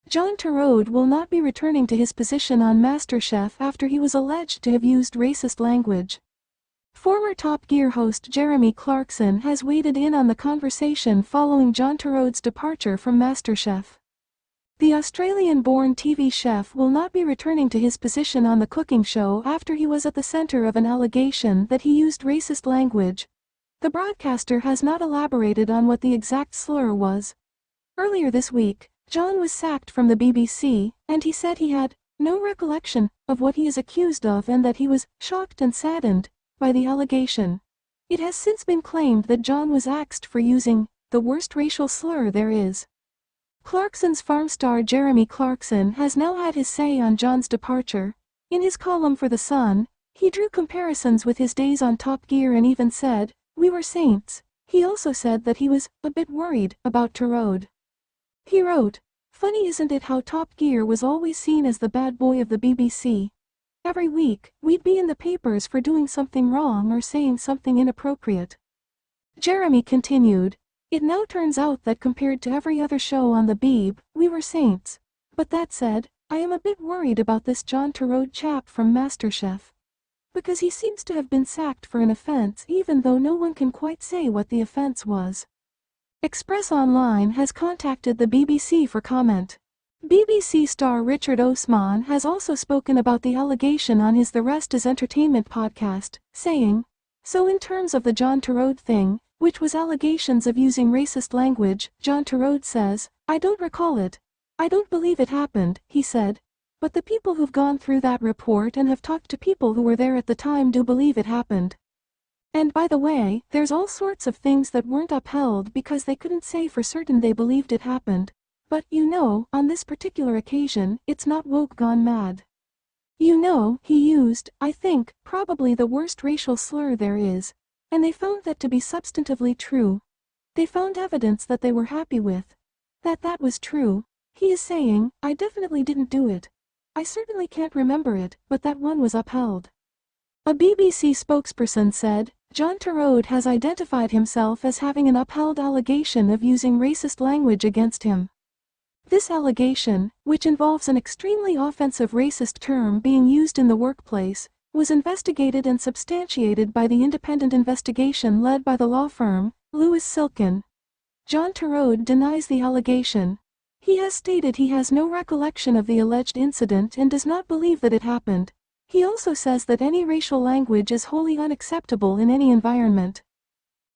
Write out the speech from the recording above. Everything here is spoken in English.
John Torode will not be returning to his position on MasterChef after he was alleged to have used racist language. Former Top Gear host Jeremy Clarkson has waded in on the conversation following John Torode's departure from MasterChef. The Australian-born TV chef will not be returning to his position on the cooking show after he was at the center of an allegation that he used racist language. The broadcaster has not elaborated on what the exact slur was. Earlier this week, John was sacked from the BBC, and he said he had no recollection of what he is accused of and that he was shocked and saddened by the allegation. It has since been claimed that John was axed for using the worst racial slur there is. Clarkson's farm star Jeremy Clarkson has now had his say on John's departure. In his column for The Sun, he drew comparisons with his days on Top Gear and even said, "We were saints." He also said that he was a bit worried about Torode. He wrote, "Funny isn't it how Top Gear was always seen as the bad boy of the BBC? Every week, we'd be in the papers for doing something wrong or saying something inappropriate." Jeremy continued, "It now turns out that compared to every other show on the Beeb, we were saints. But that said, I am a bit worried about this John Torode chap from MasterChef. Because he seems to have been sacked for an offense even though no one can quite say what the offense was." Express Online has contacted the BBC for comment. BBC star Richard Osman has also spoken about the allegation on his The Rest is Entertainment podcast, saying, "So in terms of the John Torode thing, which was allegations of using racist language, John Torode says, I don't recall it. I don't believe it happened," he said. "But the people who've gone through that report and have talked to people who were there at the time do believe it happened. And by the way, there's all sorts of things that weren't upheld because they couldn't say for certain they believed it happened. But, on this particular occasion, it's not woke gone mad. He used, I think, probably the worst racial slur there is. And they found that to be substantively true. They found evidence that they were happy with. That was true. He is saying, I definitely didn't do it. I certainly can't remember it, but that one was upheld." A BBC spokesperson said, "John Torode has identified himself as having an upheld allegation of using racist language against him. This allegation, which involves an extremely offensive racist term being used in the workplace, was investigated and substantiated by the independent investigation led by the law firm, Lewis Silkin. John Torode denies the allegation. He has stated he has no recollection of the alleged incident and does not believe that it happened. He also says that any racial language is wholly unacceptable in any environment.